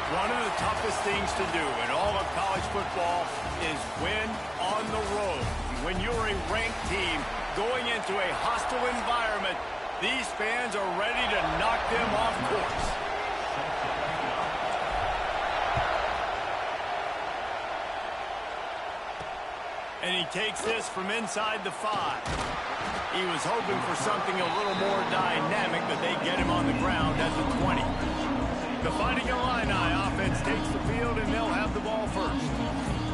One of the toughest things to do in all of college football is win on the road. When you're a ranked team going into a hostile environment, these fans are ready to knock them off course. And he takes this from inside the 5. He was hoping for something a little more dynamic, but they get him on the ground at the 20. The Fighting Illini offense takes the field, and they'll have the ball first.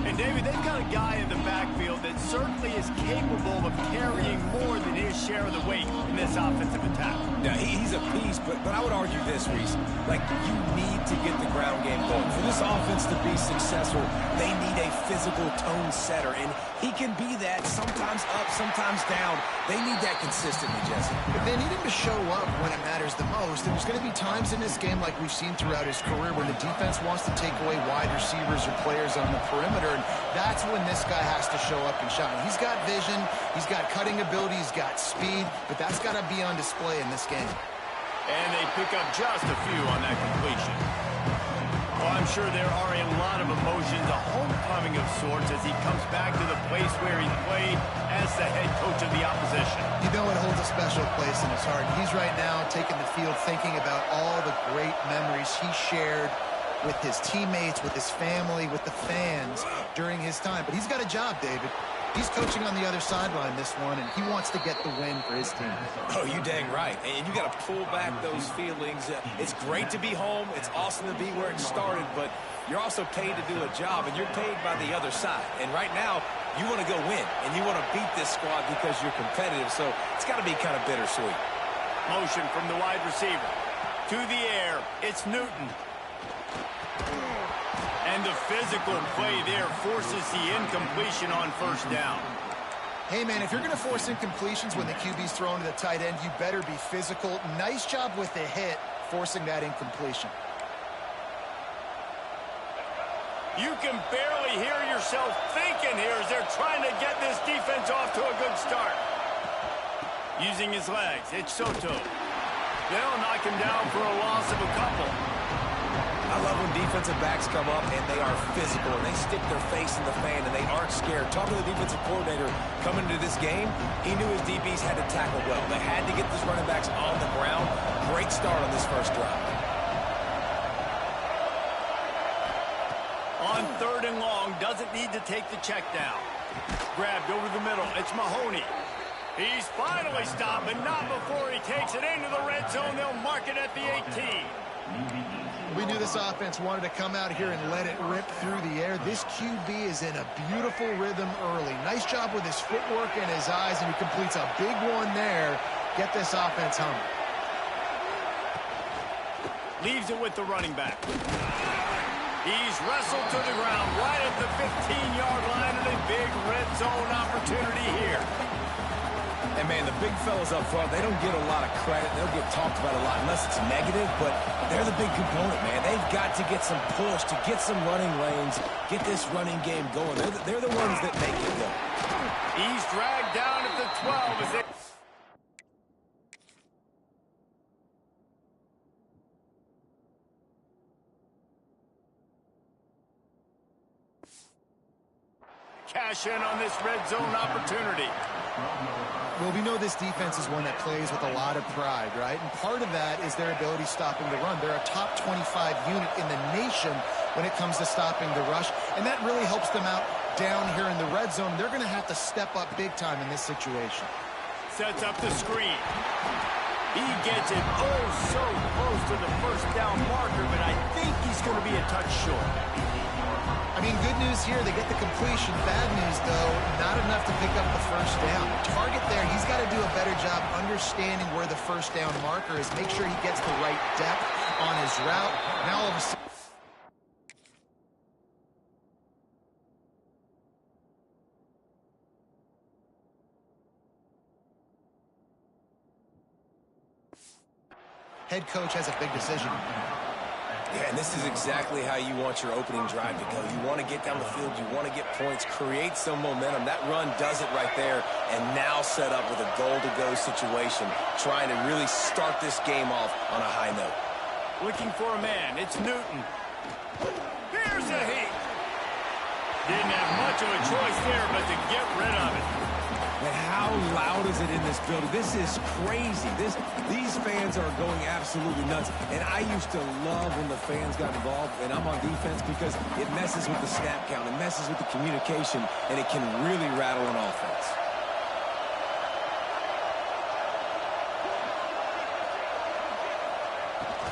And, David, they've got a guy in the backfield that certainly is capable of carrying more than his share of the weight in this offensive attack. Yeah, he's a piece, but I would argue this, Reese. Like, you need to get the ground game going. For this offense to be successful, they need a physical tone setter, and he can be that, sometimes up, sometimes down. They need that consistently, Jesse. But they need him to show up when it matters the most. And there's going to be times in this game, like we've seen throughout his career, where the defense wants to take away wide receivers or players on the perimeter, and that's when this guy has to show up and shine. He's got vision, he's got cutting ability, he's got speed, but that's got to be on display in this game. And they pick up just a few on that completion. Well, I'm sure there are a lot of emotions, a homecoming of sorts, as he comes back to the place where he played as the head coach of the opposition. You know it holds a special place in his heart. He's right now taking the field thinking about all the great memories he shared with his teammates, with his family, with the fans during his time. But he's got a job, David. He's coaching on the other sideline this one, and he wants to get the win for his team. Oh, you dang right. And you got to pull back those feelings. It's great to be home. It's awesome to be where it started, but you're also paid to do a job, and you're paid by the other side. And right now, you want to go win, and you want to beat this squad because you're competitive, so it's got to be kind of bittersweet. Motion from the wide receiver. To the air, it's Newton. And the physical play there forces the incompletion on first down. Hey, man, if you're going to force incompletions when the QB's thrown to the tight end, you better be physical. Nice job with the hit, forcing that incompletion. You can barely hear yourself thinking here as they're trying to get this defense off to a good start. Using his legs, it's Soto. They'll knock him down for a loss of a couple. I love when defensive backs come up and they are physical and they stick their face in the fan and they aren't scared. Talking to the defensive coordinator coming into this game, he knew his DBs had to tackle well. They had to get these running backs on the ground. Great start on this first drive. On 3rd and long, doesn't need to take the check down. Grabbed over the middle, it's Mahoney. He's finally stopped, but not before he takes it into the red zone. They'll mark it at the 18. We knew this offense wanted to come out here and let it rip through the air. This QB is in a beautiful rhythm early. Nice job with his footwork and his eyes, and he completes a big one there. Get this offense humming. Leaves it with the running back. He's wrestled to the ground right at the 15-yard line, and a big red zone opportunity here. And, man, the big fellas up front, they don't get a lot of credit. They'll get talked about a lot unless it's negative, but they're the big component, man. They've got to get some push, to get some running lanes, get this running game going. They're the ones that make it go. He's dragged down at the 12 as they... Cash in on this red zone opportunity. Well, we know this defense is one that plays with a lot of pride, right? And part of that is their ability stopping the run. They're a top 25 unit in the nation when it comes to stopping the rush, and that really helps them out down here in the red zone. They're going to have to step up big time in this situation. Sets up the screen. He gets it oh so close to the first down marker, but I think he's going to be a touch short. I mean, good news here, they get the completion. Bad news, though, not enough to pick up the first down. Target there, he's got to do a better job understanding where the first down marker is. Make sure he gets the right depth on his route. Now all of a sudden, head coach has a big decision. Yeah, and this is exactly how you want your opening drive to go. You want to get down the field. You want to get points, create some momentum. That run does it right there, and now set up with a goal-to-go situation, trying to really start this game off on a high note. Looking for a man. It's Newton. Here's a heat. Didn't have much of a choice there, but to get rid of it. And how loud is it in this building? This is crazy. These fans are going absolutely nuts. And I used to love when the fans got involved, and I'm on defense, because it messes with the snap count. It messes with the communication, and it can really rattle an offense.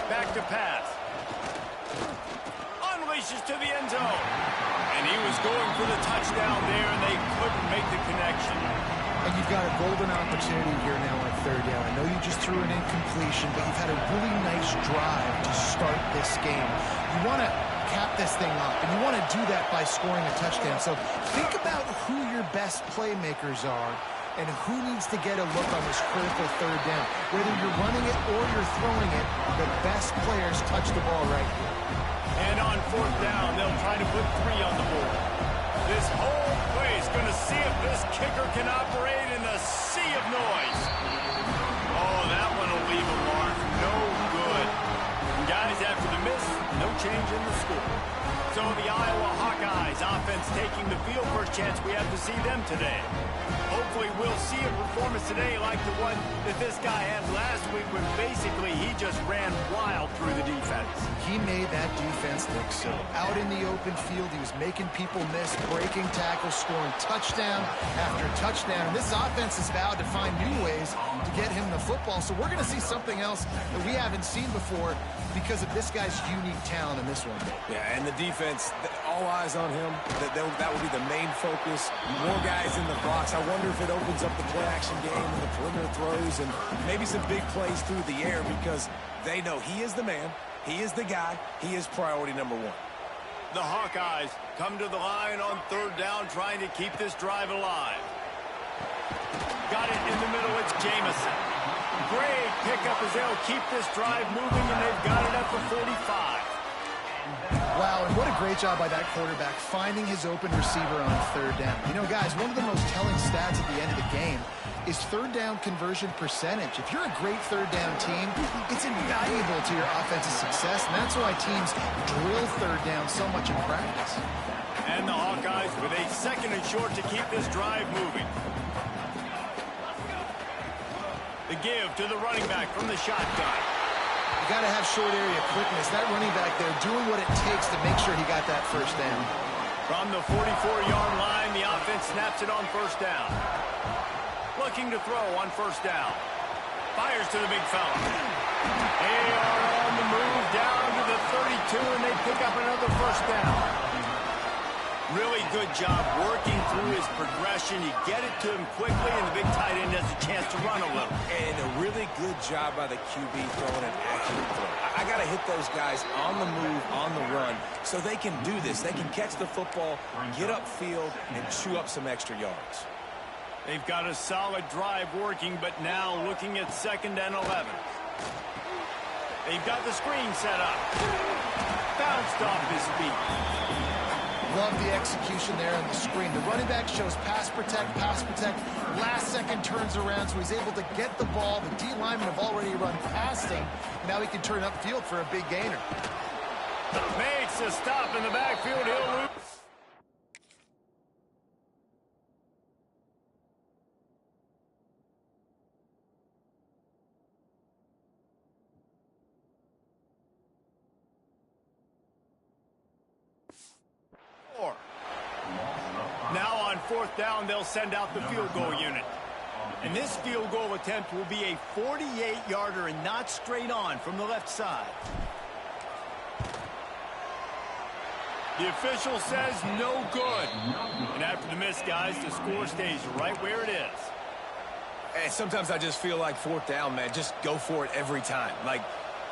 Back to pass. Unleashes to the end zone. And he was going for the touchdown there, and they couldn't make the connection. And you've got a golden opportunity here now on third down. I know you just threw an incompletion, but you've had a really nice drive to start this game. You want to cap this thing off, and you want to do that by scoring a touchdown. So think about who your best playmakers are and who needs to get a look on this critical third down. Whether you're running it or you're throwing it, the best players touch the ball right here. And on fourth down, they'll try to put 3 on the board. This whole play is going to see if this kicker can operate in the sea of noise. Oh, that one will leave a mark. No good. And guys, after the miss, no change in the score. So the Iowa Hawkeyes offense taking the field. First chance we have to see them today. Hopefully we'll see a performance today like the one that this guy had last week, when basically he just ran wild through the defense. He made that defense look so. Out in the open field, he was making people miss, breaking tackles, scoring touchdown after touchdown. And this offense has vowed to find new ways to get him the football. So we're going to see something else that we haven't seen before because of this guy's unique talent in this one. Yeah, and the defense, all eyes on him. That will be the main focus. More guys in the box. I wonder if it opens up the play-action game and the perimeter throws and maybe some big plays through the air, because they know he is the man, he is the guy, he is priority number 1. The Hawkeyes come to the line on third down, trying to keep this drive alive. Got it in the middle, it's Jamison. Great pickup as they'll keep this drive moving, and they've got it at the 45. Wow, and what a great job by that quarterback, finding his open receiver on third down. You know, guys, one of the most telling stats at the end of the game is third down conversion percentage. If you're a great third down team, it's invaluable to your offensive success, and that's why teams drill third down so much in practice. And the Hawkeyes with a second and short to keep this drive moving. The give to the running back from the shotgun. You got to have short area quickness. That running back there doing what it takes to make sure he got that first down. From the 44-yard line, the offense snaps it on first down. Looking to throw on first down. Fires to the big fella. They are on the move down to the 32, and they pick up another first down. Really good job working through his progression. You get it to him quickly, and the big tight end has a chance to run a little. And a really good job by the QB throwing an accurate throw. I got to hit those guys on the move, on the run, so they can do this. They can catch the football, get upfield, and chew up some extra yards. They've got a solid drive working, but now looking at 2nd and 11. They've got the screen set up. Bounced off his feet. Love the execution there on the screen. The running back shows pass protect, pass protect. Last second turns around, so he's able to get the ball. The D linemen have already run past him. Now he can turn upfield for a big gainer. Makes a stop in the backfield. He'll lose. Now on 4th down, they'll send out the field goal unit. And this field goal attempt will be a 48-yarder and not straight on from the left side. The official says no good. And after the miss, guys, the score stays right where it is. And sometimes I just feel like fourth down, man, just go for it every time. Like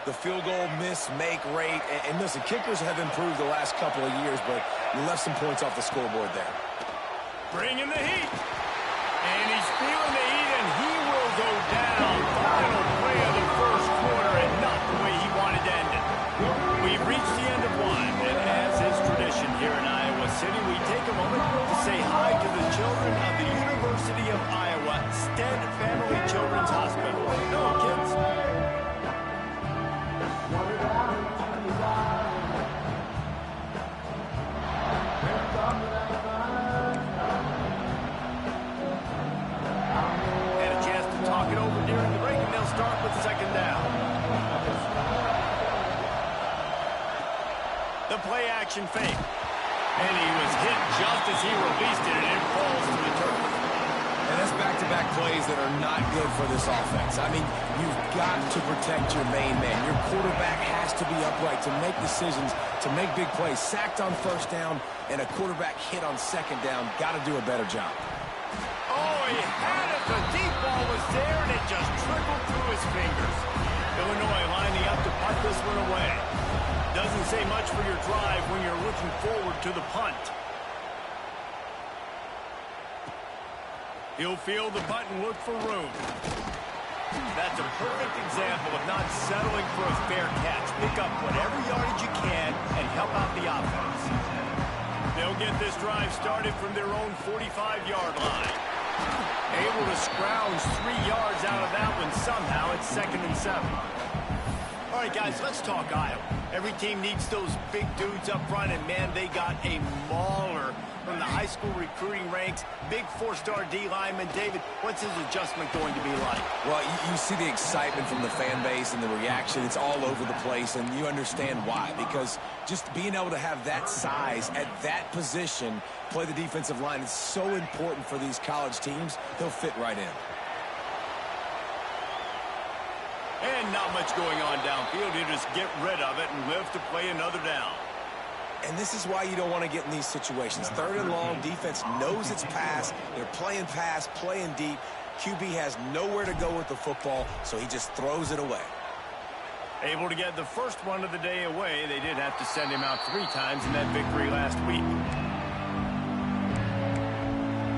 the field goal miss, make rate. And listen, kickers have improved the last couple of years, but you left some points off the scoreboard there. Bringing the heat. And he's feeling the heat, and he will go down. Final play of the first quarter, and not the way he wanted to end it. We've reached the end of one, and as is tradition here in Iowa City, we take a moment to say hi to the children of the University of Iowa Stead Family Children's Hospital. Hello, kids. Had a chance to talk it over during the break, and they'll start with second down. The play action fake. And he was hit just as he released it, and it falls to the turf. And that's back-to-back plays that are not good for this offense. I mean, you've got to protect your main man. Your quarterback has to be upright to make decisions, to make big plays. Sacked on first down, and a quarterback hit on second down. Got to do a better job. Oh, he had it. The deep ball was there, and it just trickled through his fingers. Illinois lining up to punt this one away. Doesn't say much for your drive when you're looking forward to the punt. He'll field the punt and look for room. That's a perfect example of not settling for a fair catch. Pick up whatever yardage you can and help out the offense. They'll get this drive started from their own 45-yard line. Able to scrounge 3 yards out of that one somehow. It's 2nd and 7. All right, guys, let's talk Iowa. Every team needs those big dudes up front, and, man, they got a mauler from the high school recruiting ranks. Big 4-star D lineman. David, what's his adjustment going to be like? Well, you see the excitement from the fan base and the reaction. It's all over the place, and you understand why. Because just being able to have that size at that position, play the defensive line, is so important for these college teams. He'll fit right in. And not much going on downfield. You just get rid of it and live to play another down. And this is why you don't want to get in these situations. 3rd and long, defense knows it's pass. They're playing pass, playing deep. QB has nowhere to go with the football, so he just throws it away. Able to get the first one of the day away. They did have to send him out 3 times in that victory last week.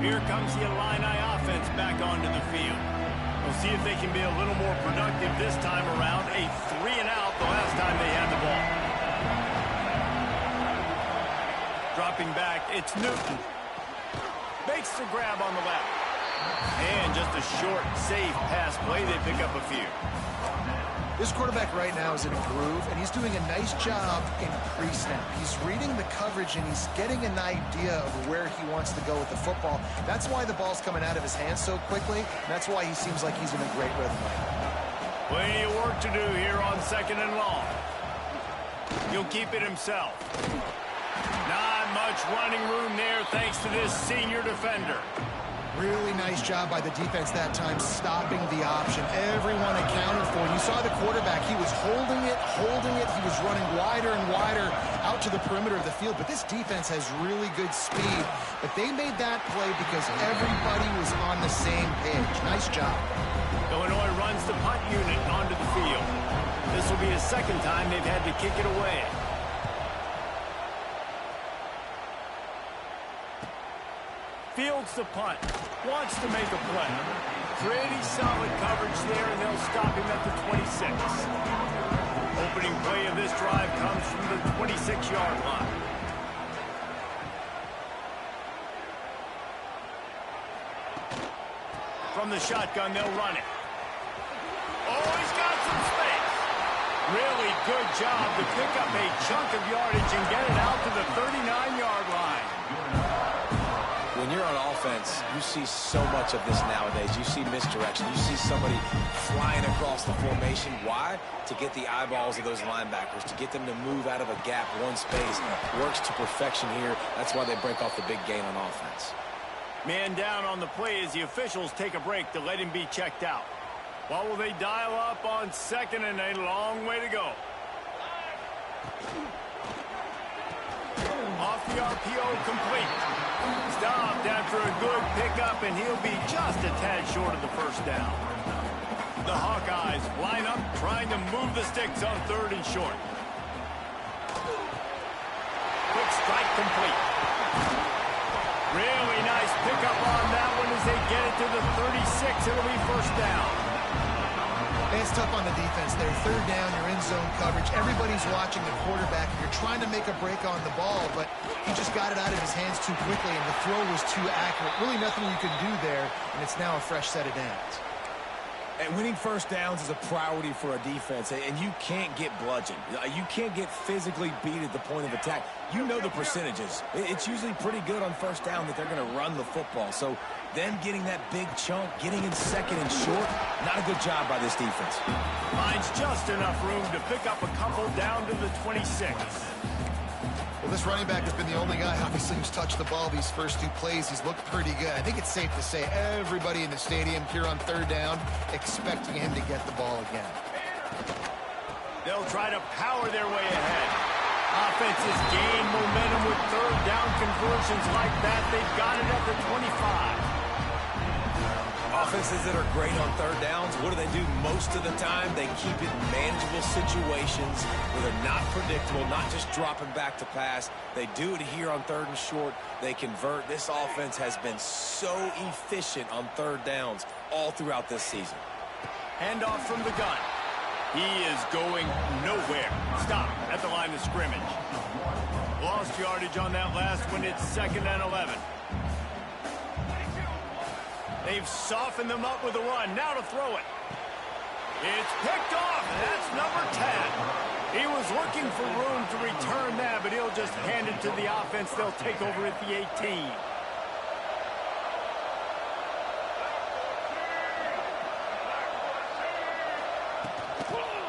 Here comes the Illini offense back onto the field. We'll see if they can be a little more productive this time around. A 3-and-out the last time they had the ball. Dropping back, it's Newton. Makes the grab on the left. And just a short, safe pass play. They pick up a few. This quarterback right now is in a groove, and he's doing a nice job in pre-snap. He's reading the coverage, and he's getting an idea of where he wants to go with the football. That's why the ball's coming out of his hands so quickly, and that's why he seems like he's in a great rhythm right now. Plenty of work to do here on 2nd and long. He'll keep it himself. Not much running room there thanks to this senior defender. Really nice job by the defense that time, stopping the option. Everyone accounted for. You saw the quarterback. He was holding it. He was running wider and wider out to the perimeter of the field. But this defense has really good speed. But they made that play because everybody was on the same page. Nice job. Illinois runs the punt unit onto the field. This will be the 2nd time they've had to kick it away. Fields the punt. Wants to make a play. Pretty solid coverage there, and they'll stop him at the 26. Opening play of this drive comes from the 26-yard line. From the shotgun, they'll run it. Oh, he's got some space. Really good job to pick up a chunk of yardage and get it out to the 39-yard line. When you're on offense, you see so much of this nowadays. You see misdirection. You see somebody flying across the formation. Why? To get the eyeballs of those linebackers, to get them to move out of a gap, one space. Works to perfection here. That's why they break off the big gain on offense. Man down on the play as the officials take a break to let him be checked out. What will they dial up on second, and a long way to go. Off the RPO, complete. Stopped after a good pickup, and he'll be just a tad short of the first down. The Hawkeyes line up, trying to move the sticks on third and short. Quick strike complete. Really nice pickup on that one as they get it to the 36. It'll be first down. It's tough on the defense there. Third down, you're in zone coverage. Everybody's watching the quarterback, and you're trying to make a break on the ball, but he just got it out of his hands too quickly, and the throw was too accurate. Really nothing you can do there, and it's now a fresh set of downs. And winning first downs is a priority for a defense, and you can't get bludgeoned. You can't get physically beat at the point of attack. You know the percentages. It's usually pretty good on first down that they're going to run the football. So then getting that big chunk, getting in second and short, not a good job by this defense. Finds just enough room to pick up a couple down to the 26. Well, this running back has been the only guy, obviously, who's touched the ball these first two plays. He's looked pretty good. I think it's safe to say everybody in the stadium here on third down expecting him to get the ball again. They'll try to power their way ahead. Offenses gain momentum with third down conversions like that. They've got it at the 25. Offenses that are great on third downs, what do? Most of the time, they keep it in manageable situations where they're not predictable, not just dropping back to pass. They do it here on third and short. They convert. This offense has been so efficient on third downs all throughout this season. Handoff from the gun. He is going nowhere. Stop at the line of scrimmage. Lost yardage on that last one. It's 2nd and 11. They've softened them up with a run. Now to throw it. It's picked off. That's number 10. He was looking for room to return that, but he'll just hand it to the offense. They'll take over at the 18.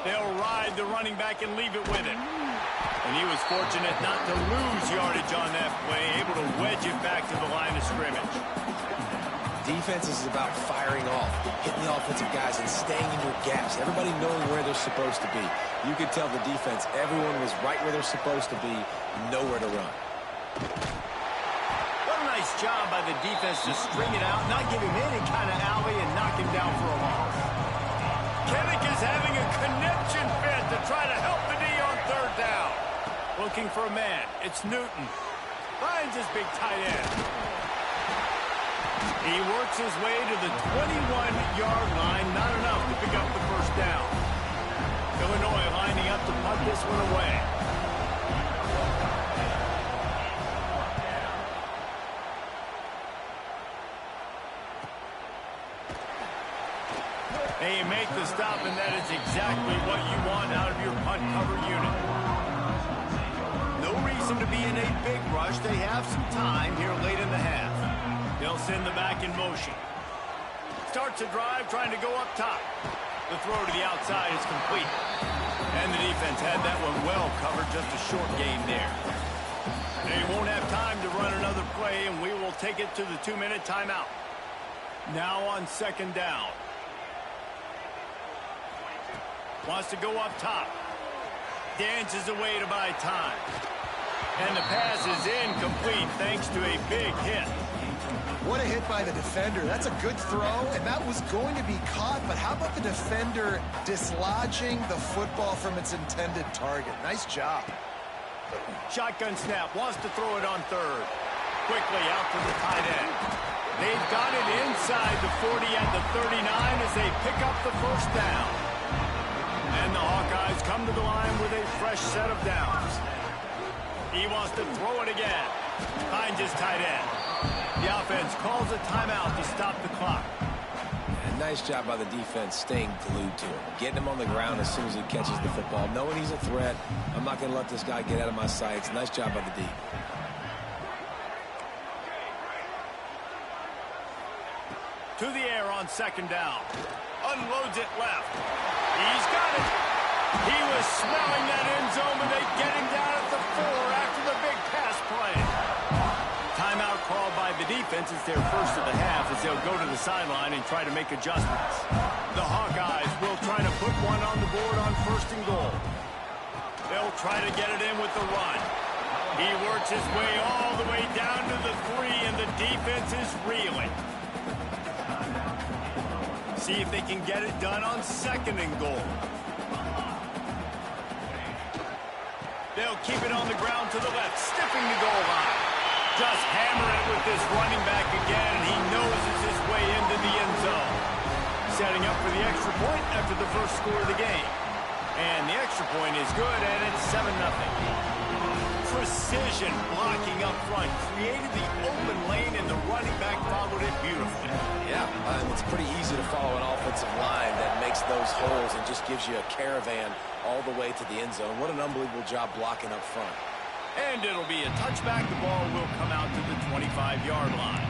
They'll ride the running back and leave it with him. And he was fortunate not to lose yardage on that play, able to wedge it back to the line of scrimmage. Defense is about firing off, hitting the offensive guys and staying in your gaps. Everybody knowing where they're supposed to be. You could tell the defense, everyone was right where they're supposed to be, nowhere to run. What a nice job by the defense to string it out, not give him any kind of alley and knock him down for a loss. Kennick is having a connection fit to try to help the D on third down. Looking for a man. It's Newton. Finds his big tight end. He works his way to the 21-yard line. Not enough to pick up the first down. Illinois lining up to punt this one away. They make the stop, and that is exactly what you want out of your punt cover unit. No reason to be in a big rush. They have some time here late in the half. They'll send the back in motion. Starts a drive trying to go up top. The throw to the outside is complete. And the defense had that one well covered, just a short gain there. They won't have time to run another play, and we will take it to the 2-minute timeout. Now on 2nd down. Wants to go up top. Dances away to buy time. And the pass is incomplete thanks to a big hit. What a hit by the defender. That's a good throw, and that was going to be caught, but how about the defender dislodging the football from its intended target? Nice job. Shotgun snap. Wants to throw it on third. Quickly out to the tight end. They've got it inside the 40 at the 39 as they pick up the first down. And the Hawkeyes come to the line with a fresh set of downs. He wants to throw it again. Finds his tight end. The offense calls a timeout to stop the clock. And nice job by the defense staying glued to him. Getting him on the ground as soon as he catches the football. Knowing he's a threat. I'm not going to let this guy get out of my sights. Nice job by the D. To the air on 2nd down. Unloads it left. He's got it. He was smelling that end zone, and they get him down at the 4 after the big pass play. Timeout called by the defense, it's their first of the half as they'll go to the sideline and try to make adjustments. The Hawkeyes will try to put one on the board on 1st and goal. They'll try to get it in with the run. He works his way all the way down to the 3, and the defense is reeling. See if they can get it done on 2nd and goal. They'll keep it on the ground to the left, stiffing the goal line. Just hammer it with this running back again, and he noses his way into the end zone. Setting up for the extra point after the first score of the game. And the extra point is good, and it's 7-0. Precision blocking up front created the open lane, and the running back followed it beautifully. Yeah, it's pretty easy to follow an offensive line that makes those holes and just gives you a caravan all the way to the end zone. What an unbelievable job blocking up front. And it'll be a touchback. The ball will come out to the 25-yard line.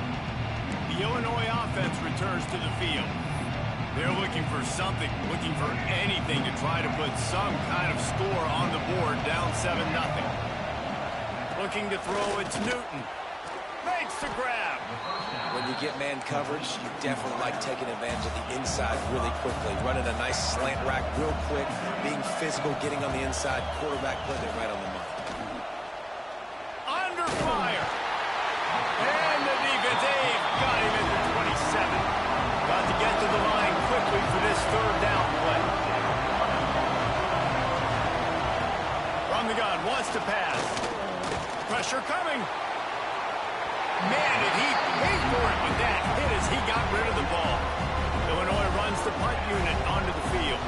The Illinois offense returns to the field. They're looking for something, looking for anything to try to put some kind of score on the board, down 7-0. Looking to throw, it's Newton. Makes the grab. When you get man coverage, you definitely like taking advantage of the inside really quickly. Running a nice slant rack real quick, being physical, getting on the inside. Quarterback putting it right on the money. Under fire. And the defense, got him at the 27. Got to get to the line quickly for this 3rd down play. From the gun, wants to pass. Pressure coming. Man, did he pay for it with that hit as he got rid of the ball. Illinois runs the punt unit onto the field.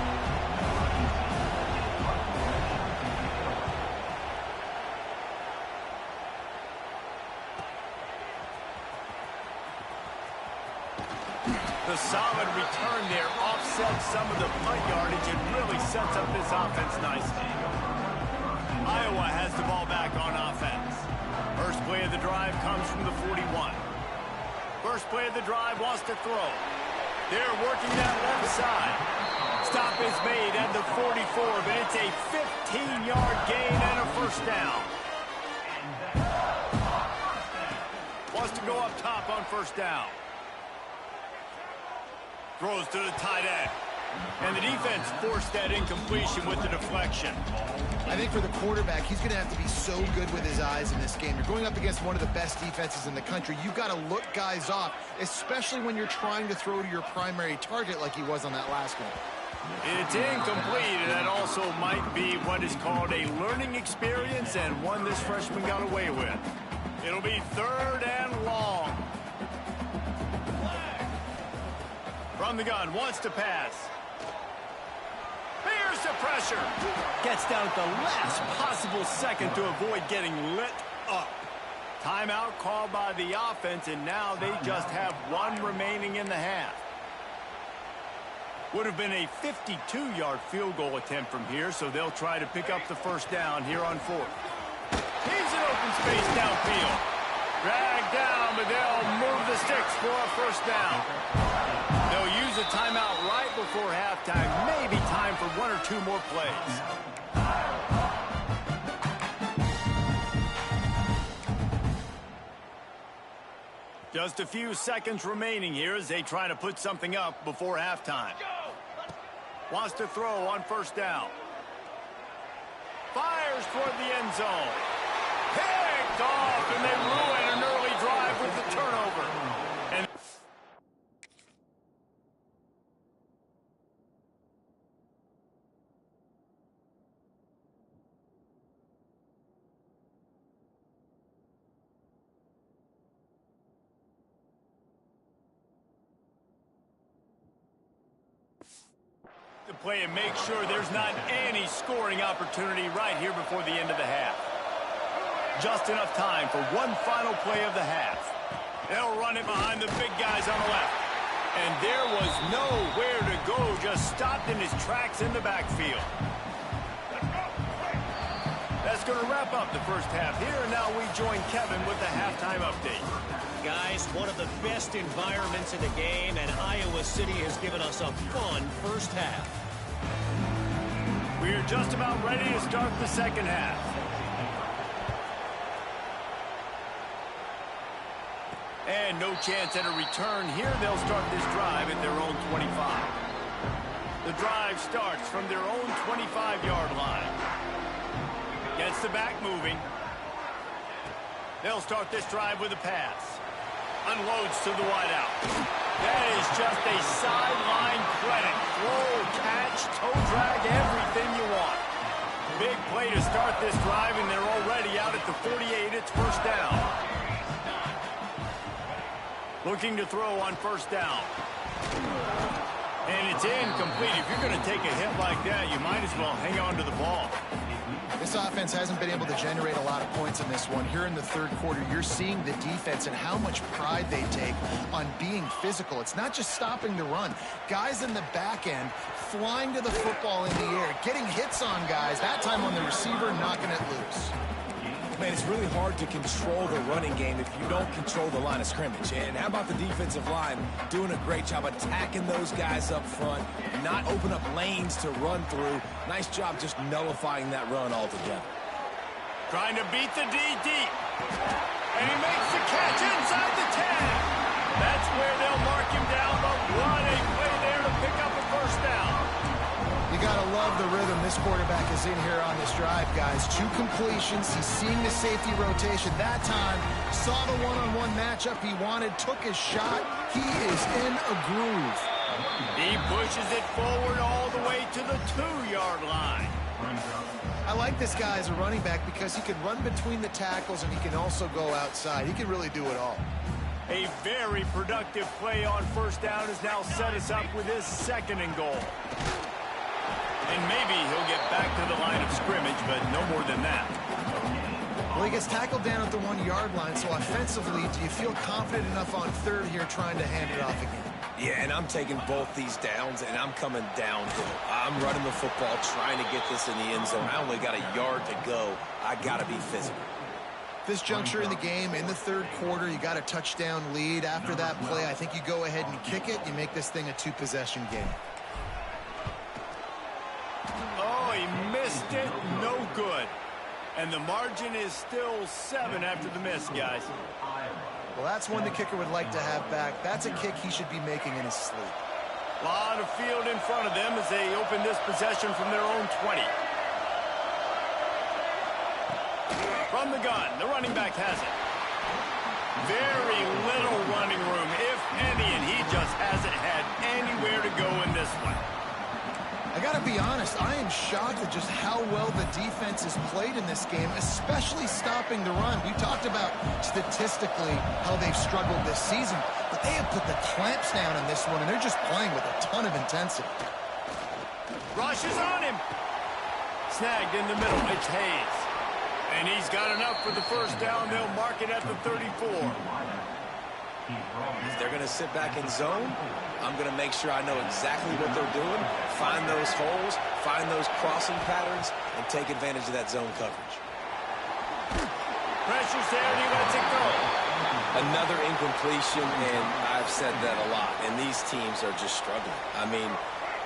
The solid return there offsets some of the punt yardage and really sets up this offense nicely. Iowa has the ball back on offense. First play of the drive comes from the 41. First play of the drive wants to throw. They're working that left side. Stop is made at the 44, but it's a 15-yard gain and a 1st down. Wants to go up top on 1st down. Throws to the tight end. And the defense forced that incompletion with the deflection. I think for the quarterback, he's going to have to be so good with his eyes in this game. You're going up against one of the best defenses in the country. You've got to look guys off, especially when you're trying to throw to your primary target like he was on that last one. It's incomplete, and that also might be what is called a learning experience, and one this freshman got away with. It'll be 3rd and long. From the gun, wants to pass. Here's the pressure. Gets down at the last possible second to avoid getting lit up. Timeout called by the offense, and now they just have 1 remaining in the half. Would have been a 52-yard field goal attempt from here, so they'll try to pick up the 1st down here on 4th. He's in open space downfield. Dragged down, but they'll move the sticks for a 1st down. They'll use a timeout right before halftime. Maybe time for 1 or 2 more plays. Just a few seconds remaining here as they try to put something up before halftime. Wants to throw on 1st down. Fires toward the end zone. Picked off, and they ruin an early drive with the turnover. And to play and make sure there's not any scoring opportunity right here before the end of the half. Just enough time for 1 final play of the half. They'll run it behind the big guys on the left. And there was nowhere to go, just stopped in his tracks in the backfield. That's going to wrap up the first half here, and now we join Kevin with the halftime update. Guys, one of the best environments in the game, and Iowa City has given us a fun first half. We're just about ready to start the second half. And no chance at a return here. They'll start this drive at their own 25. The drive starts from their own 25-yard line. Gets the back moving. They'll start this drive with a pass. Unloads to the wideout. That is just a sideline credit. Throw, catch, toe drag, everything you want. Big play to start this drive, and they're already out at the 48. It's first down. Looking to throw on first down. And it's incomplete. If you're going to take a hit like that, you might as well hang on to the ball. This offense hasn't been able to generate a lot of points in this one. Here in the third quarter, you're seeing the defense and how much pride they take on being physical. It's not just stopping the run. Guys in the back end flying to the football in the air, getting hits on guys, that time on the receiver, knocking it loose. Man, it's really hard to control the running game if you don't control the line of scrimmage. And how about the defensive line doing a great job attacking those guys up front, not open up lanes to run through. Nice job just nullifying that run altogether. Trying to beat the D deep. And he makes the catch inside the 10. That's where they'll mark him down, but what a play there to pick up a first down. You got to love the rhythm this quarterback is in here on this drive, guys. 2 completions. He's seeing the safety rotation. That time, saw the one-on-one matchup he wanted, took his shot. He is in a groove. He pushes it forward all the way to the 2-yard line. I like this guy as a running back because he can run between the tackles and he can also go outside. He can really do it all. A very productive play on first down has now set us up with his 2nd and goal. And maybe he'll get back to the line of scrimmage, but no more than that. Well, he gets tackled down at the 1-yard line, so offensively, do you feel confident enough on third here trying to hand it off again? Yeah, and I'm taking both these downs, and I'm coming downhill. I'm running the football, trying to get this in the end zone. I only got a yard to go. I got to be physical. This juncture in the game, in the third quarter, you got a touchdown lead. After that play, I think you go ahead and kick it. You make this thing a 2-possession game. Oh, he missed it. No good. And the margin is still 7 after the miss, guys. Well, that's one the kicker would like to have back. That's a kick he should be making in his sleep. A lot of field in front of them as they open this possession from their own 20. From the gun, the running back has it. Very little running room, if any, and he just hasn't had anywhere to go in this one. I got to be honest, I am shocked at just how well the defense has played in this game, especially stopping the run. We talked about statistically how they've struggled this season, but they have put the clamps down in this one, and they're just playing with a ton of intensity. Rush is on him. Snagged in the middle. It's Hayes. And he's got enough for the first down. They'll mark it at the 34. If they're going to sit back in zone, I'm going to make sure I know exactly what they're doing, find those holes, find those crossing patterns, and take advantage of that zone coverage. Pressure's there, and he lets it go. Another incompletion, and I've said that a lot, and these teams are just struggling. I mean,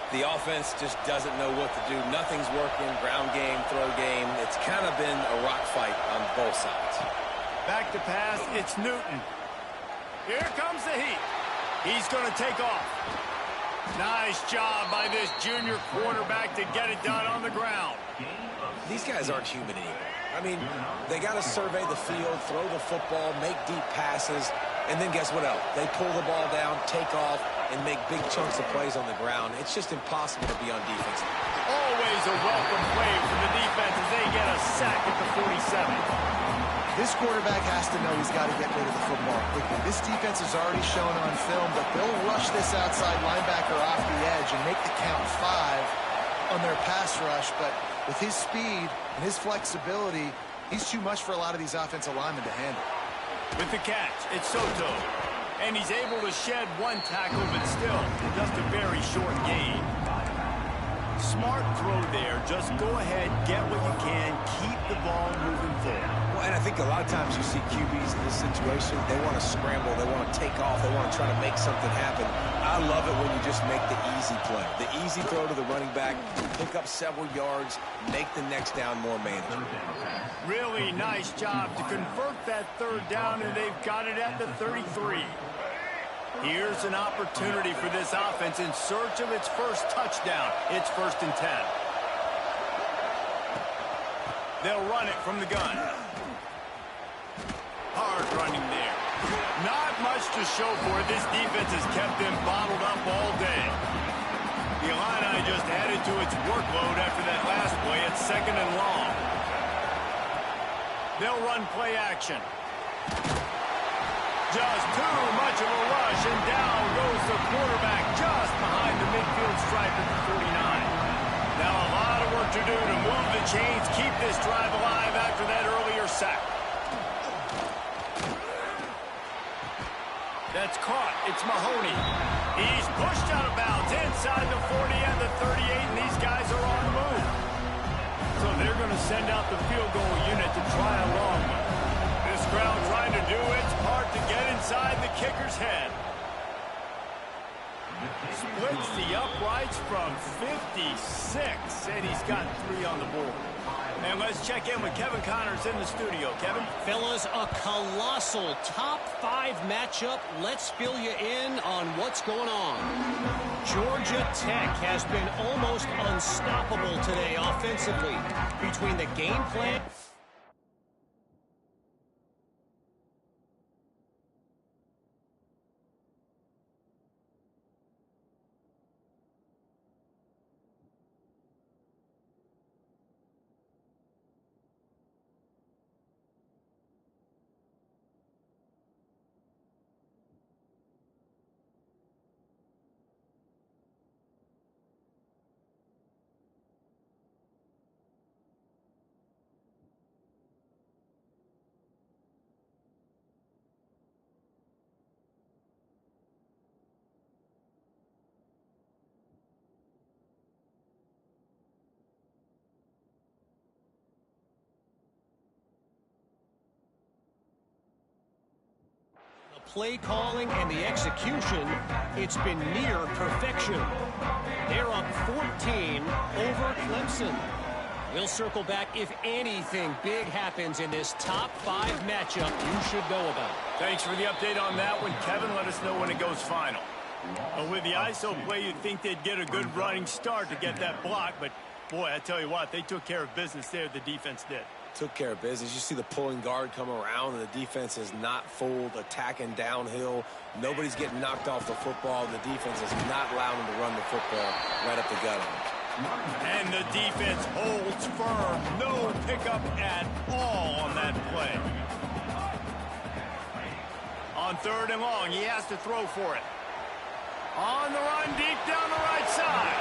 the offense just doesn't know what to do. Nothing's working, ground game, throw game. It's kind of been a rock fight on both sides. Back to pass, it's Newton. Here comes the heat. He's going to take off. Nice job by this junior quarterback to get it done on the ground. These guys aren't human anymore. I mean, they got to survey the field, throw the football, make deep passes, and then guess what else? They pull the ball down, take off, and make big chunks of plays on the ground. It's just impossible to be on defense. Always a welcome play for the defense as they get a sack at the 47. This quarterback has to know he's got to get rid of the football quickly. This defense has already shown on film that they'll rush this outside linebacker off the edge and make the count 5 on their pass rush. But with his speed and his flexibility, he's too much for a lot of these offensive linemen to handle. With the catch, it's Soto. And he's able to shed 1 tackle, but still just a very short gain. Smart throw there. Just go ahead, get what you can, keep the ball moving forward. Well, and I think a lot of times you see QBs in this situation situation, they want to scramble, they want to take off, they want to try to make something happen. I love it when you just make the easy play. The easy throw to the running back, pick up several yards, make the next down more manageable. Really nice job to convert that third down, and they've got it at the 33. Here's an opportunity for this offense in search of its first touchdown. It's 1st and 10. They'll run it from the gun. Hard running there. Not much to show for it. This defense has kept them bottled up all day. The Illini just added to its workload after that last play. It's 2nd and long. They'll run play action. Just too much of a rush, and down goes the quarterback just behind the midfield stripe at the 49. Now a lot of work to do to move the chains, keep this drive alive after that earlier sack. That's caught. It's Mahoney. He's pushed out of bounds inside the 40 and the 38, and these guys are on the move. So they're going to send out the field goal unit to try a long one. This crowd trying to do its part to get inside the kicker's head. Splits the uprights from 56, and he's got 3 on the board. And let's check in with Kevin Connors in the studio. Kevin? Fellas, a colossal top 5 matchup. Let's fill you in on what's going on. Georgia Tech has been almost unstoppable today offensively. Between the game plan... play calling and the execution, it's been near perfection. They're up 14 over Clemson. We'll circle back if anything big happens in this top 5 matchup you should know about. Thanks for the update on that one, Kevin. Let us know when it goes final. With the ISO play, you'd think they'd get a good running start to get that block, but boy, I tell you what, they took care of business there, the defense did. Took care of business. You see the pulling guard come around, and the defense is not fooled, attacking downhill. Nobody's getting knocked off the football. The defense is not allowing them to run the football right up the gut on them. And the defense holds firm. No pickup at all on that play. On 3rd and long, he has to throw for it. On the run, deep down the right side.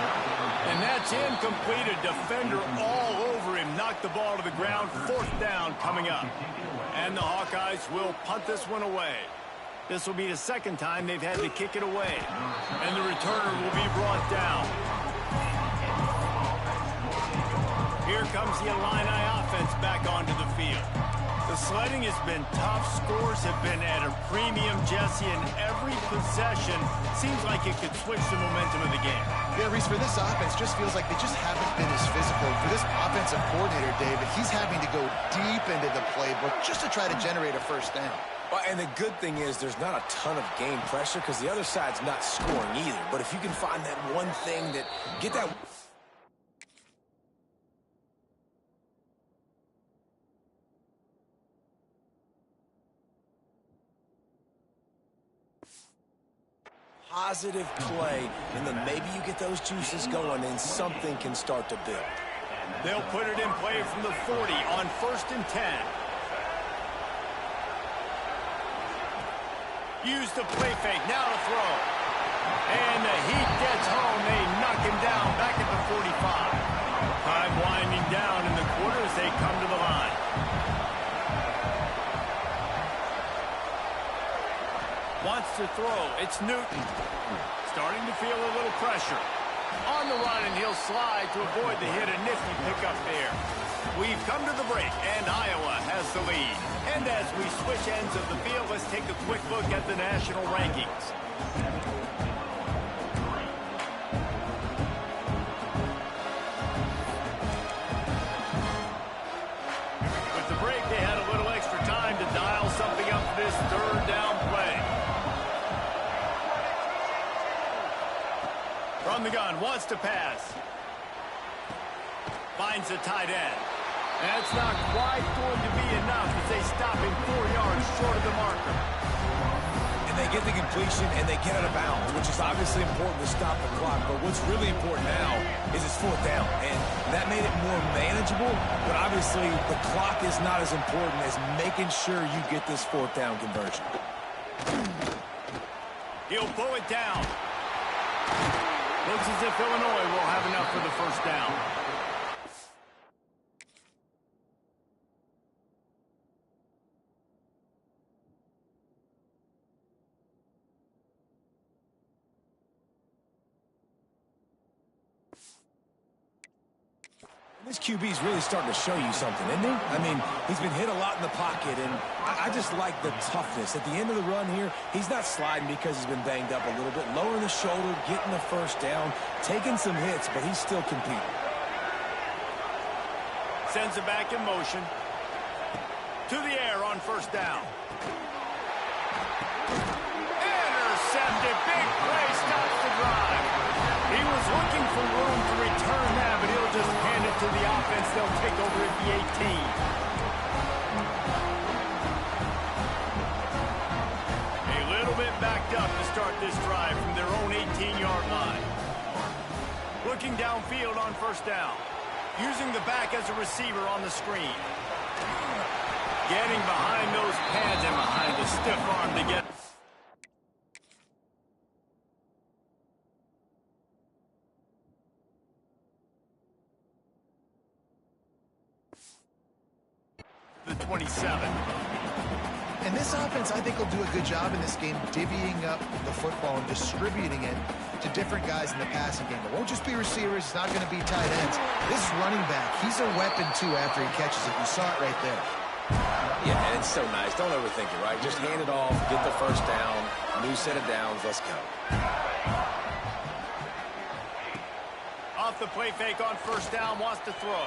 And that's incomplete. A defender all over him. Knocked the ball to the ground. 4th down coming up. And the Hawkeyes will punt this one away. This will be the 2nd time they've had to kick it away. And the returner will be brought down. Here comes the Illini offense back onto the field. The sledding has been tough. Scores have been at a premium, Jesse, and every possession seems like it could switch the momentum of the game. Yeah, Reese, for this offense, just feels like they just haven't been as physical. For this offensive coordinator, David, he's having to go deep into the playbook just to try to generate a 1st down. Well, and the good thing is there's not a ton of game pressure because the other side's not scoring either. But if you can find that one thing that get that... positive play, and then maybe you get those juices going and something can start to build. They'll put it in play from the 40 on 1st and 10. Use the play fake, now to throw. And the heat gets home. They knock him down back at the 45. Time winding down in the quarter as they come to the line. Wants to throw. It's Newton. Starting to feel a little pressure. On the run, and he'll slide to avoid the hit. A nifty pickup there. We've come to the break, and Iowa has the lead. And as we switch ends of the field, let's take a quick look at the national rankings. With the break, they had a little extra time to dial something up for this third down play. From the gun, wants to pass. Finds a tight end. That's not quite going to be enough as they stop him 4 yards short of the marker. And they get the completion and they get out of bounds, which is obviously important to stop the clock. But what's really important now is it's fourth down. And that made it more manageable. But obviously the clock is not as important as making sure you get this fourth down conversion. He'll pull it down. Looks as if Illinois will have enough for the first down. This QB's really starting to show you something, isn't he? I mean, he's been hit a lot in the pocket, and I just like the toughness. At the end of the run here, he's not sliding because he's been banged up a little bit. Lowering the shoulder, getting the first down, taking some hits, but he's still competing. Sends it back in motion. To the air on first down. Intercepted. Big play stops the drive. He was looking for room to return that, but he'll just hand it to the offense. They'll take over at the 18. A little bit backed up to start this drive from their own 18-yard line. Looking downfield on first down. Using the back as a receiver on the screen. Getting behind those pads and behind the stiff arm to get... the 27. And this offense, I think, will do a good job in this game divvying up the football and distributing it to different guys in the passing game. It won't just be receivers. It's not going to be tight ends. This running back, he's a weapon, too, after he catches it. You saw it right there. Yeah, and it's so nice. Don't overthink it, right? Just hand it off, get the first down, new set of downs, let's go. Off the play fake on first down, wants to throw.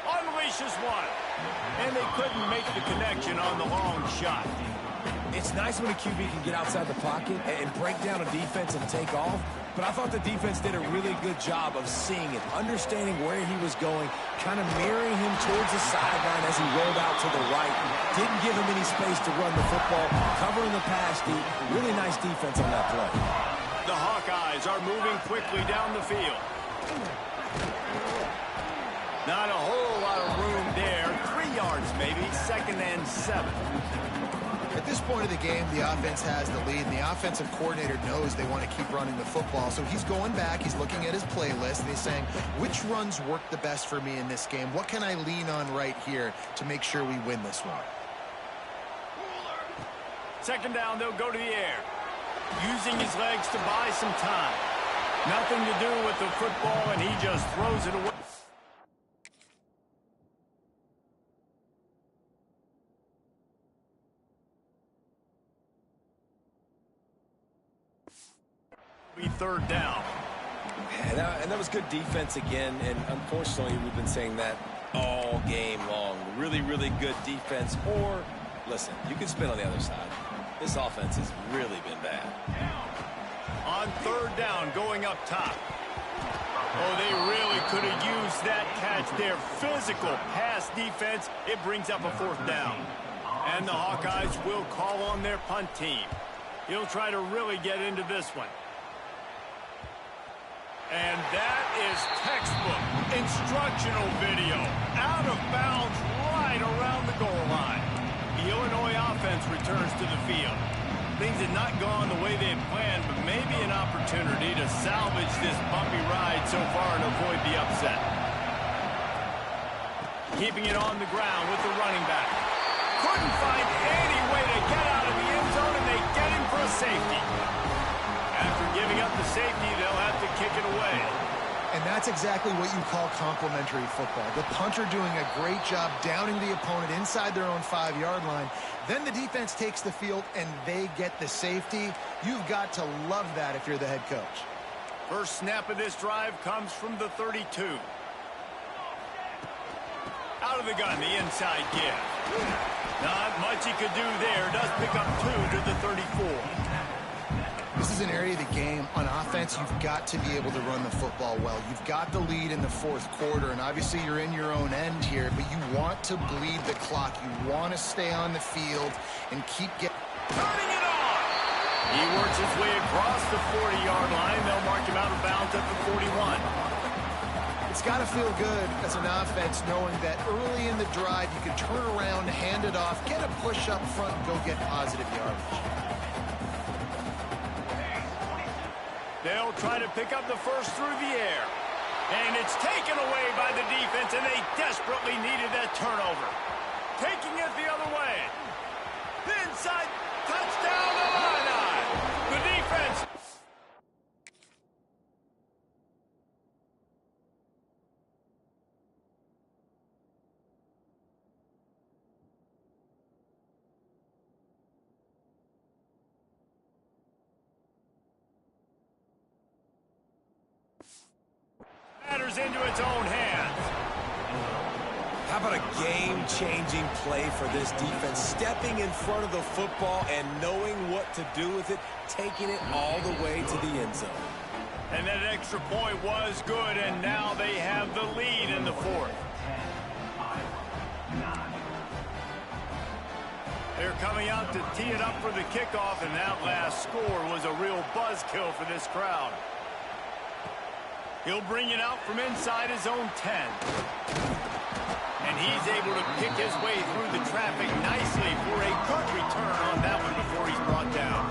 Unleashes one. And they couldn't make the connection on the long shot. It's nice when a QB can get outside the pocket and break down a defense and take off. But I thought the defense did a really good job of seeing it, understanding where he was going, kind of mirroring him towards the sideline as he rolled out to the right. Didn't give him any space to run the football, covering the pass deep. Really nice defense on that play. The Hawkeyes are moving quickly down the field. Not a whole lot of room there. 3 yards maybe, 2nd and 7. At this point of the game, the offense has the lead, and the offensive coordinator knows they want to keep running the football. So he's going back, he's looking at his playlist, and he's saying, which runs work the best for me in this game? What can I lean on right here to make sure we win this one? 2nd down, they'll go to the air. Using his legs to buy some time. Nothing to do with the football, and he just throws it away. Be 3rd down. And that was good defense again, and unfortunately we've been saying that all game long. Really, really good defense. Or, listen, you can spin on the other side. This offense has really been bad. On 3rd down, going up top. Oh, they really could have used that catch there. Physical pass defense. It brings up a 4th down. And the Hawkeyes will call on their punt team. He'll try to really get into this one. And that is textbook instructional video. Out of bounds right around the goal line. The Illinois offense returns to the field. Things had not gone the way they had planned, but maybe an opportunity to salvage this bumpy ride so far and avoid the upset. Keeping it on the ground with the running back. Couldn't find any way to get out of the end zone, and they get him for a safety. After giving up the safety, they'll have to kick it away. And that's exactly what you call complementary football. The punter doing a great job downing the opponent inside their own 5-yard line. Then the defense takes the field and they get the safety. You've got to love that if you're the head coach. First snap of this drive comes from the 32. Out of the gun, the inside give. Not much he could do there. Does pick up 2 to the 34. This is an area of the game. On offense, you've got to be able to run the football well. You've got the lead in the fourth quarter, and obviously you're in your own end here, but you want to bleed the clock. You want to stay on the field and keep getting... Turning it on! He works his way across the 40-yard line. They'll mark him out of bounds at the 41. It's got to feel good as an offense knowing that early in the drive you can turn around, hand it off, get a push up front, and go get positive yardage. They'll try to pick up the first through the air. And it's taken away by the defense, and they desperately needed that turnover. Taking it the other way. The inside touchdown, Dyna. The defense. Matters into its own hands. How about a game-changing play for this defense? Stepping in front of the football and knowing what to do with it, taking it all the way to the end zone. And that extra point was good, and now they have the lead in the fourth. They're coming out to tee it up for the kickoff, and that last score was a real buzzkill for this crowd. He'll bring it out from inside his own 10. And he's able to pick his way through the traffic nicely for a good return on that one before he's brought down.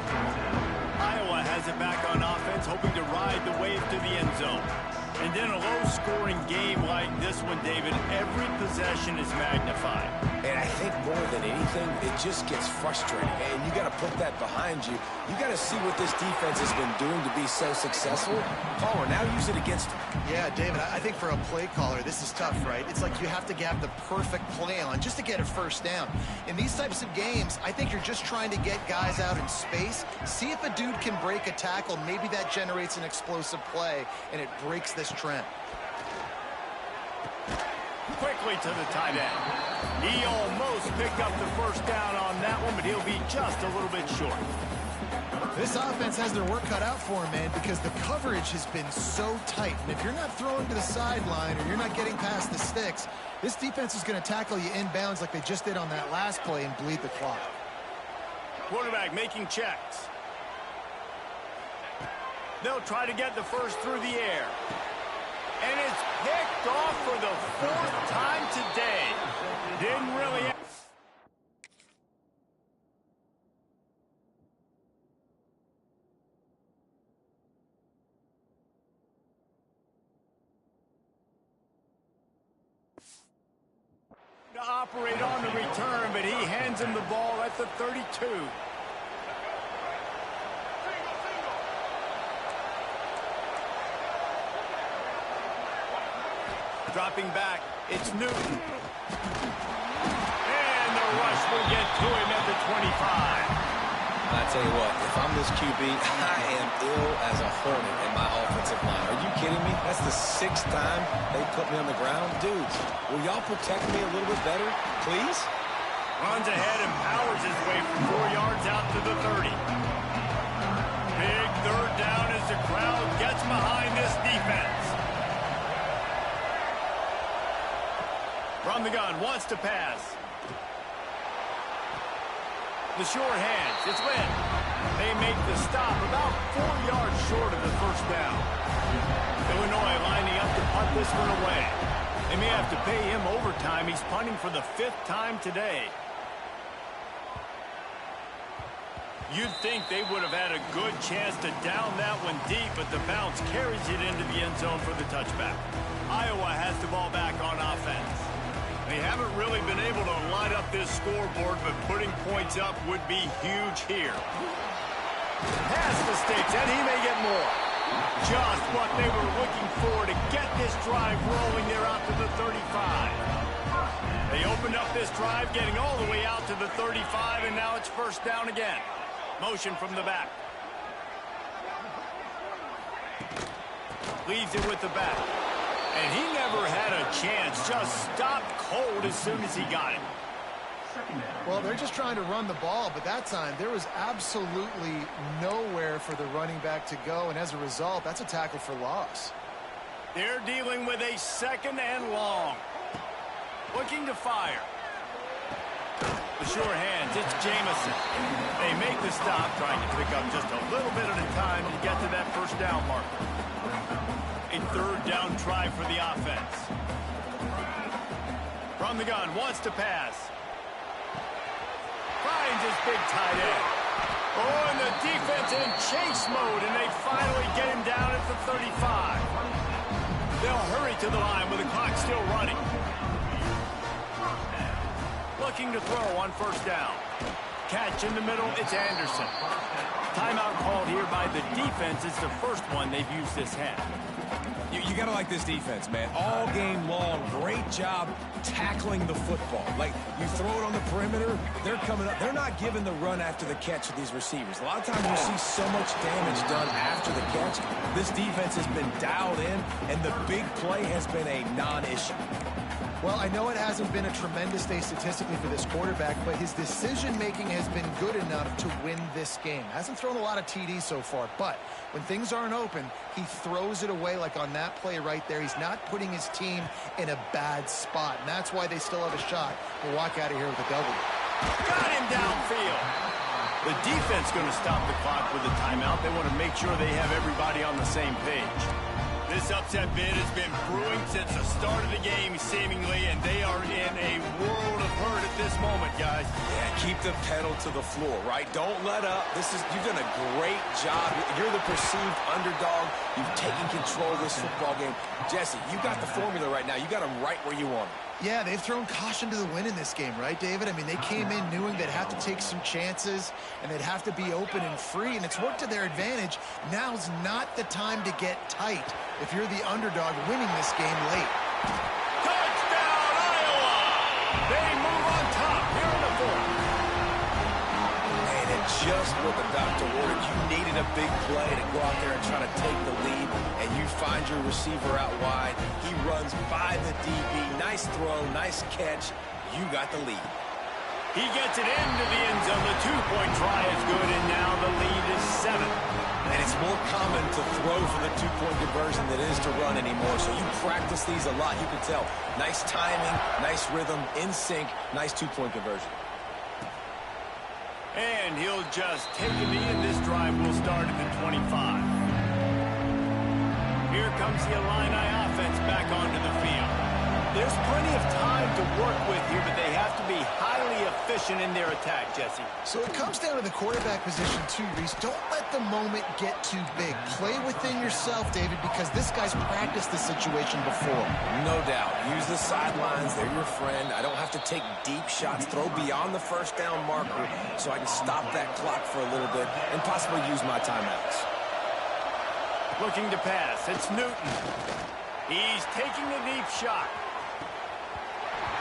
Iowa has it back on offense, hoping to ride the wave to the end zone. And in a low-scoring game like this one, David, every possession is magnified. And I think more than anything, it just gets frustrating. And you got to put that behind you. You got to see what this defense has been doing to be so successful. Caller, now use it against them. Yeah, David, I think for a play caller, this is tough, right? It's like you have to have the perfect play on just to get a first down. In these types of games, I think you're just trying to get guys out in space, see if a dude can break a tackle. Maybe that generates an explosive play, and it breaks this trend. Quickly to the tight end. He almost picked up the first down on that one, but he'll be just a little bit short. This offense has their work cut out for them, man, because the coverage has been so tight. And if you're not throwing to the sideline or you're not getting past the sticks, this defense is going to tackle you inbounds like they just did on that last play and bleed the clock. Quarterback making checks. They'll try to get the first through the air. And it's picked off for the fourth time today. Didn't really... to operate on the return, but he hands him the ball at the 32. Dropping back, it's Newton. And the rush will get to him at the 25. I tell you what, if I'm this QB, I am ill as a hornet in my offensive line. Are you kidding me? That's the 6th time they put me on the ground. Dudes, will y'all protect me a little bit better, please? Runs ahead and powers his way from 4 yards out to the 30. Big third down as the crowd gets behind this defense. From the gun, wants to pass. The short hands, it's Lynn. They make the stop about 4 yards short of the first down. Illinois lining up to punt this one away. They may have to pay him overtime. He's punting for the 5th time today. You'd think they would have had a good chance to down that one deep, but the bounce carries it into the end zone for the touchback. Iowa has the ball back on offense. They haven't really been able to light up this scoreboard, but putting points up would be huge here. Past the sticks, and he may get more. Just what they were looking for to get this drive rolling there out to the 35. They opened up this drive, getting all the way out to the 35, and now it's first down again. Motion from the back. Leaves it with the back. And he never had a chance. Just stopped cold as soon as he got it. Well, they're just trying to run the ball, but that time there was absolutely nowhere for the running back to go, and as a result, that's a tackle for loss. They're dealing with a second and long. Looking to fire. The sure hands, it's Jamison. They make the stop, trying to pick up just a little bit at a time to get to that first down marker. A third down try for the offense. From the gun, wants to pass. Finds his big tight end. Oh, and the defense in chase mode, and they finally get him down at the 35. They'll hurry to the line with the clock still running. Looking to throw on first down. Catch in the middle, it's Anderson. Timeout called here by the defense. It's the first one they've used this half. You got to like this defense, man. All game long, great job tackling the football. Like, you throw it on the perimeter, they're coming up. They're not giving the run after the catch to these receivers. A lot of times you see so much damage done after the catch. This defense has been dialed in, and the big play has been a non-issue. Well, I know it hasn't been a tremendous day statistically for this quarterback, but his decision-making has been good enough to win this game. Hasn't thrown a lot of TDs so far, but when things aren't open, he throws it away like on that play right there. He's not putting his team in a bad spot, and that's why they still have a shot to walk out of here with a W. Got him downfield. The defense going to stop the clock with a timeout. They want to make sure they have everybody on the same page. This upset bid has been brewing since the start of the game, seemingly, and they are in a world of hurt at this moment, guys. Yeah, keep the pedal to the floor, right? Don't let up. You've done a great job. You're the perceived underdog. You've taken control of this football game. Jesse, you got the formula right now. You got them right where you want them. Yeah, they've thrown caution to the wind in this game, right, David? I mean, they came in knowing they'd have to take some chances and they'd have to be open and free, and it's worked to their advantage. Now's not the time to get tight if you're the underdog winning this game late. Touchdown, Iowa! They move on top here in the fourth. And it's just what the doctor ordered. You needed a big play to go out there and try to take the lead, and you find your receiver out wide. He runs by the DB. Nice throw, nice catch. You got the lead. He gets it into the end zone. The two-point try is good, and now the lead is 7. And it's more common to throw for the two-point conversion than it is to run anymore. So you practice these a lot. You can tell. Nice timing, nice rhythm, in sync, nice two-point conversion. And he'll just take a knee, and this drive will start at the 25. Here comes the Illini offense back onto the field. There's plenty of time to work with here, but they have to be highly efficient in their attack, Jesse. So it comes down to the quarterback position too, Reese. Don't let the moment get too big. Play within yourself, David, because this guy's practiced this situation before. No doubt. Use the sidelines. They're your friend. I don't have to take deep shots. Throw beyond the first down marker so I can stop that clock for a little bit and possibly use my timeouts. Looking to pass. It's Newton. He's taking the deep shot.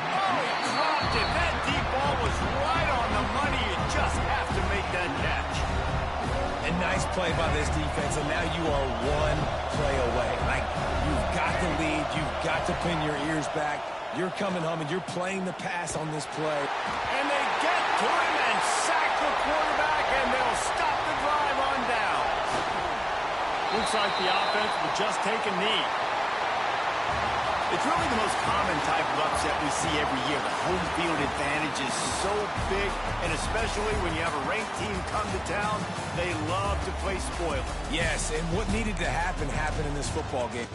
Oh, he dropped it. That deep ball was right on the money. You just have to make that catch. A nice play by this defense, and now you are one play away. Like, you've got the lead. You've got to pin your ears back. You're coming home, and you're playing the pass on this play. And they get to him and sack the quarterback, and they'll stop the drive on down. Looks like the offense will just take a knee. It's really the most common type of upset we see every year. The home field advantage is so big, and especially when you have a ranked team come to town, they love to play spoiler. Yes, and what needed to happen happened in this football game.